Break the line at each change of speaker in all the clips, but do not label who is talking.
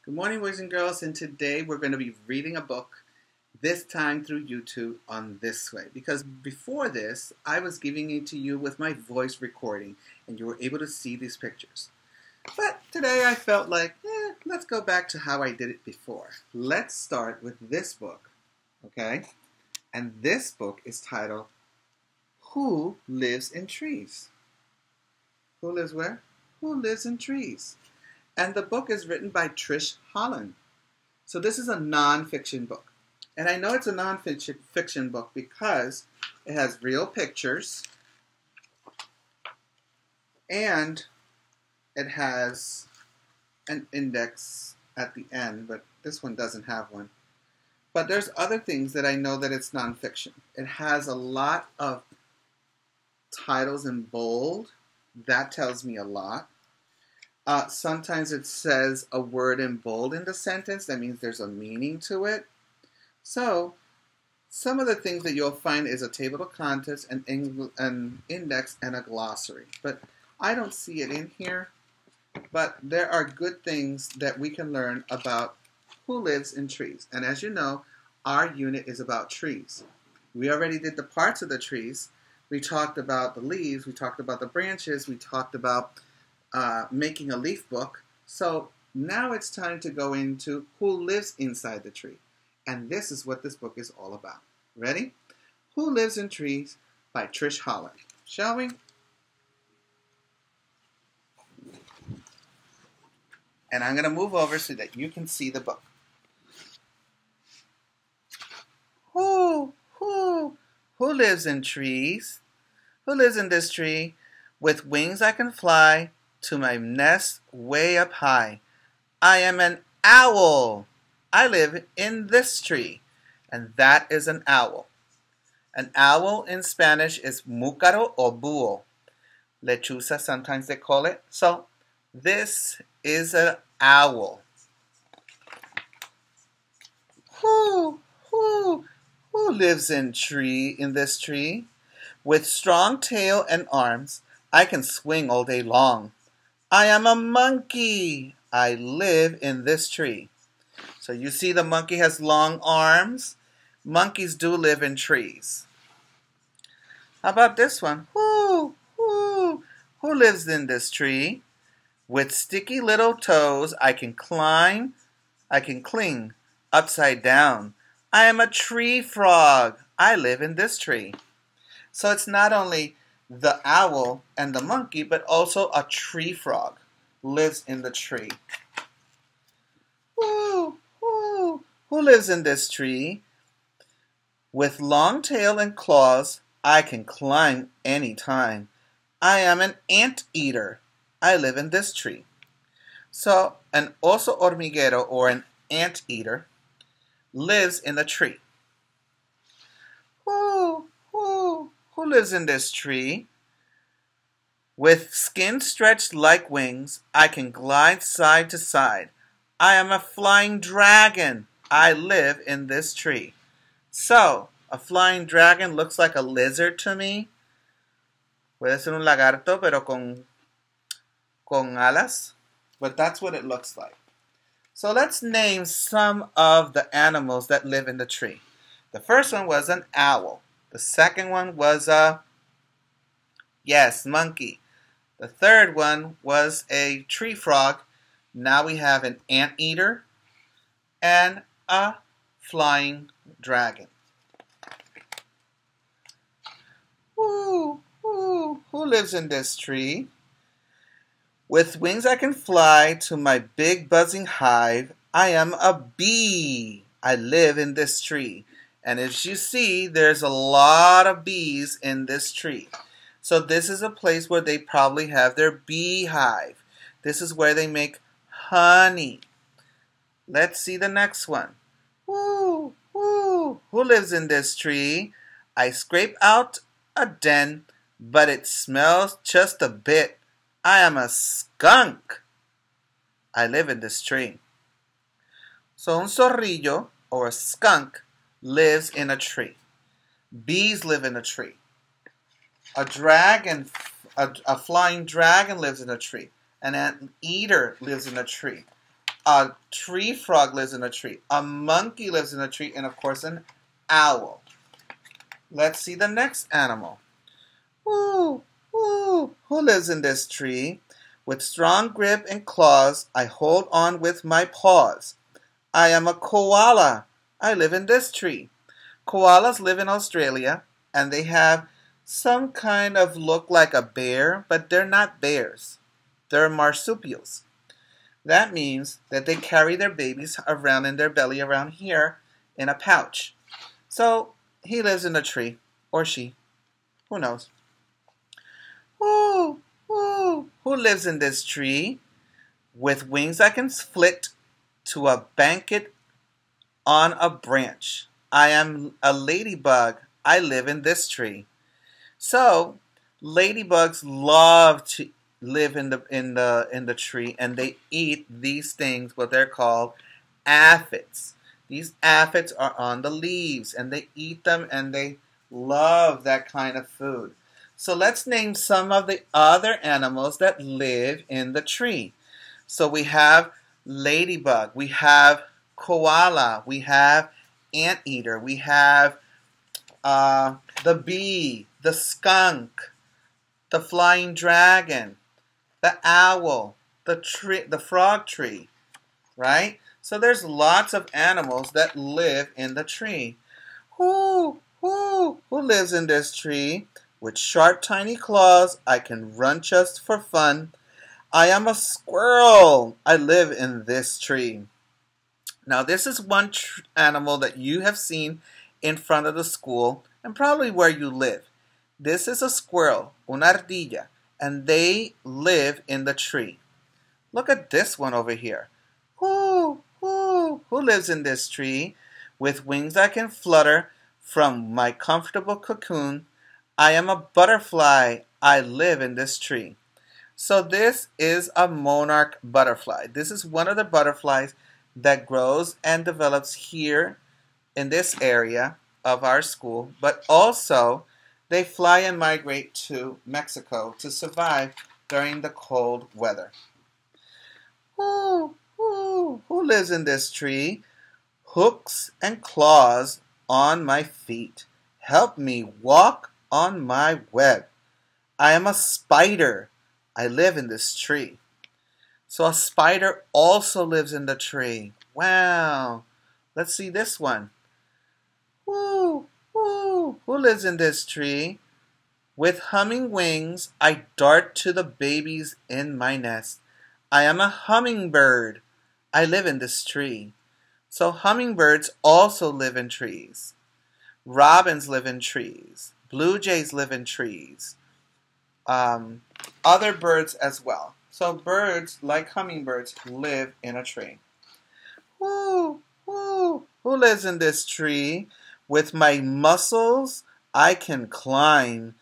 Good morning, boys and girls, and today we're going to be reading a book, this time through YouTube on This Way. Because before this, I was giving it to you with my voice recording, and you were able to see these pictures. But today I felt like, let's go back to how I did it before. Let's start with this book, okay? And this book is titled, Who Lives in Trees? Who lives where? Who Lives in Trees? And the book is written by Trish Holland. So this is a non-fiction book. And I know it's a non-fiction book because it has real pictures and it has an index at the end, but this one doesn't have one. But there's other things that I know that it's non-fiction. It has a lot of titles in bold. That tells me a lot. Sometimes it says a word in bold in the sentence. That means there's a meaning to it. So, some of the things that you'll find is a table of contents, an index, and a glossary. But I don't see it in here. But there are good things that we can learn about who lives in trees. And as you know, our unit is about trees. We already did the parts of the trees. We talked about the leaves. We talked about the branches. We talked about making a leaf book. So now it's time to go into who lives inside the tree. And this is what this book is all about. Ready? Who Lives in Trees by Trish Holland. Shall we? And I'm going to move over so that you can see the book. Who lives in trees? Who lives in this tree? With wings I can fly to my nest way up high. I am an owl. I live in this tree. And that is an owl. An owl in Spanish is múcaro or búho. Lechuza, sometimes they call it. So, this is an owl. Who lives in this tree? With strong tail and arms, I can swing all day long. I am a monkey. I live in this tree. So you see the monkey has long arms. Monkeys do live in trees. How about this one? Who lives in this tree? With sticky little toes, I can climb, I can cling upside down. I am a tree frog. I live in this tree. So it's not only the owl and the monkey, but also a tree frog lives in the tree. Who lives in this tree? With long tail and claws, I can climb anytime. I am an anteater. I live in this tree. So, an oso hormiguero, or an anteater, lives in the tree. Who lives in this tree? With skin stretched like wings, I can glide side to side. I am a flying dragon. I live in this tree. So, a flying dragon looks like a lizard to me. Puede ser un lagarto, pero con alas. But that's what it looks like. So let's name some of the animals that live in the tree. The first one was an owl. The second one was a, monkey. The third one was a tree frog. Now we have an anteater and a flying dragon. Who lives in this tree? With wings I can fly to my big buzzing hive. I am a bee. I live in this tree. And as you see, there's a lot of bees in this tree. So this is a place where they probably have their beehive. This is where they make honey. Let's see the next one. Who lives in this tree? I scrape out a den, but it smells just a bit. I am a skunk. I live in this tree. So un zorrillo, or a skunk, lives in a tree. Bees live in a tree. A flying dragon lives in a tree. An anteater lives in a tree. A tree frog lives in a tree. A monkey lives in a tree. And, of course, an owl. Let's see the next animal. Woo, woo. Who lives in this tree? With strong grip and claws, I hold on with my paws. I am a koala. I live in this tree. Koalas live in Australia, and they have some kind of look like a bear, but they're not bears. They're marsupials. That means that they carry their babies around in their belly around here in a pouch. So he lives in a tree, or she. Who knows? Woo, woo. Who lives in this tree? With wings I can flit to a banquet on a branch. I am a ladybug. I live in this tree. So, ladybugs love to live in the tree, and they eat these things, what they're called aphids. These aphids are on the leaves, and they eat them, and they love that kind of food. So let's name some of the other animals that live in the tree. So we have ladybug, we have koala, we have anteater, we have the bee, the skunk, the flying dragon, the owl, the frog tree, right? So there's lots of animals that live in the tree. Who lives in this tree? With sharp, tiny claws, I can run just for fun. I am a squirrel. I live in this tree. Now, this is one animal that you have seen in front of the school and probably where you live. This is a squirrel, una ardilla, and they live in the tree. Look at this one over here. Who lives in this tree? With wings I can flutter from my comfortable cocoon. I am a butterfly. I live in this tree. So this is a monarch butterfly. This is one of the butterflies that grows and develops here in this area of our school, but also they fly and migrate to Mexico to survive during the cold weather. Who lives in this tree? Hooks and claws on my feet. Help me walk on my web. I am a spider. I live in this tree. So a spider also lives in the tree. Wow. Let's see this one. Who lives in this tree? With humming wings, I dart to the babies in my nest. I am a hummingbird. I live in this tree. So hummingbirds also live in trees. Robins live in trees. Blue jays live in trees. Other birds as well. So birds, like hummingbirds, live in a tree. Who lives in this tree? With my muscles, I can climb.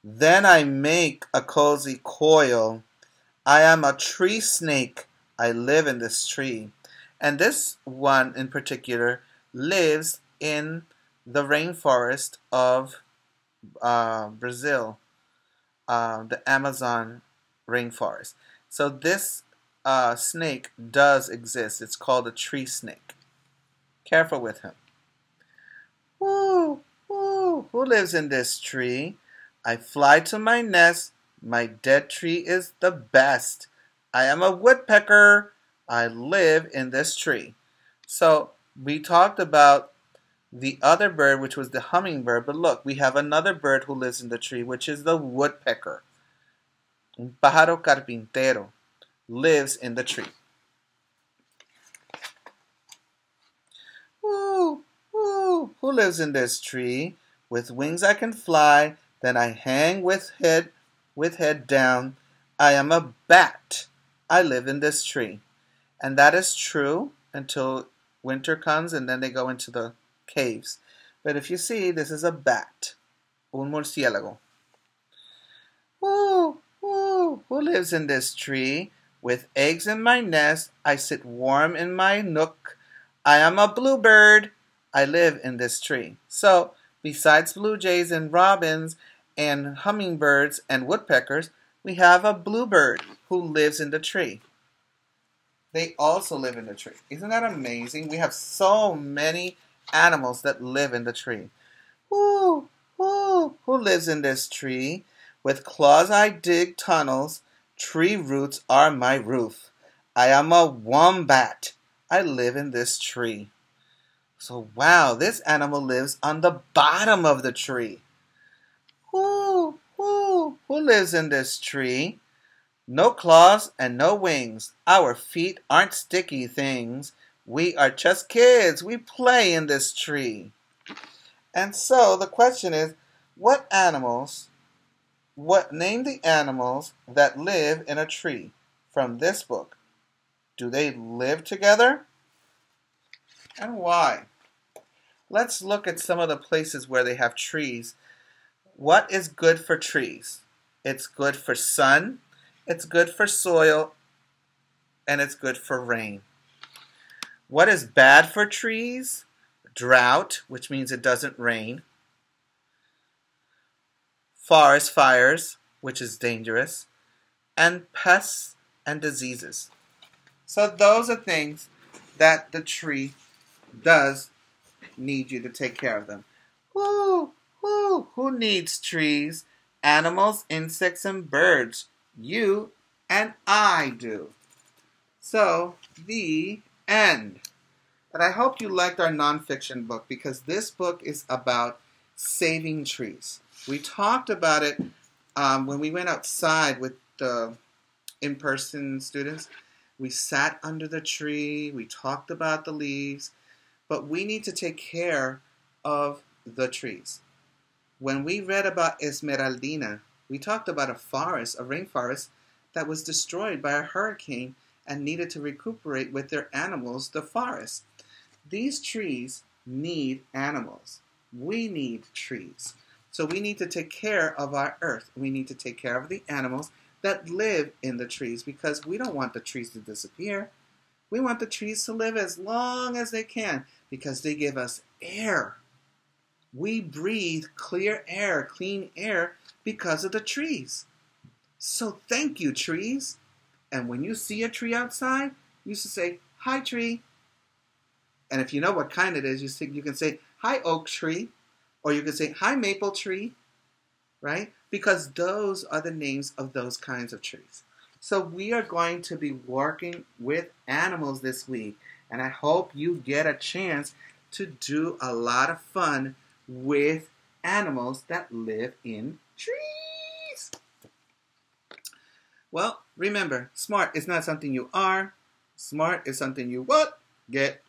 Then I make a cozy coil. I am a tree snake. I live in this tree. And this one in particular lives in the rainforest of Brazil, the Amazon rainforest. So this snake does exist. It's called a tree snake. Careful with him. Who lives in this tree? I fly to my nest. My dead tree is the best. I am a woodpecker. I live in this tree. So we talked about the other bird, which was the hummingbird, but look, we have another bird who lives in the tree, which is the woodpecker. Un pájaro carpintero lives in the tree. Who lives in this tree? With wings I can fly, then I hang with head down. I am a bat. I live in this tree. And that is true until winter comes and then they go into the caves. But if you see, this is a bat. Un murciélago. Who lives in this tree? With eggs in my nest, I sit warm in my nook. I am a bluebird. I live in this tree. So, besides blue jays and robins and hummingbirds and woodpeckers, we have a bluebird who lives in the tree. they also live in the tree. Isn't that amazing? We have so many animals that live in the tree. Who lives in this tree? With claws I dig tunnels, tree roots are my roof. I am a wombat. I live in this tree. So wow, this animal lives on the bottom of the tree. Who lives in this tree? No claws and no wings. Our feet aren't sticky things. We are just kids. We play in this tree. And so the question is, name the animals that live in a tree from this book. Do they live together? And why? Let's look at some of the places where they have trees. What is good for trees? It's good for sun, it's good for soil, and it's good for rain. What is bad for trees? Drought, which means it doesn't rain. Forest fires, which is dangerous. And pests and diseases. So those are things that the tree does need you to take care of them. Who needs trees? Animals, insects, and birds. You and I do. So, the end. But I hope you liked our nonfiction book because this book is about saving trees. We talked about it when we went outside with the in-person students. We sat under the tree. We talked about the leaves. But we need to take care of the trees. When we read about Esmeraldina, we talked about a rainforest that was destroyed by a hurricane and needed to recuperate with their animals, the forest. These trees need animals. We need trees. So we need to take care of our earth. We need to take care of the animals that live in the trees because we don't want the trees to disappear. We want the trees to live as long as they can because they give us air. We breathe clear air, clean air because of the trees. So thank you, trees. And when you see a tree outside, you should say, "Hi, tree." And if you know what kind it is, you can say, "Hi, oak tree." Or you can say, "Hi, maple tree." Right? Because those are the names of those kinds of trees. So we are going to be working with animals this week. And I hope you get a chance to do a lot of fun with animals that live in trees. Well, remember, smart is not something you are. Smart is something you what? Get.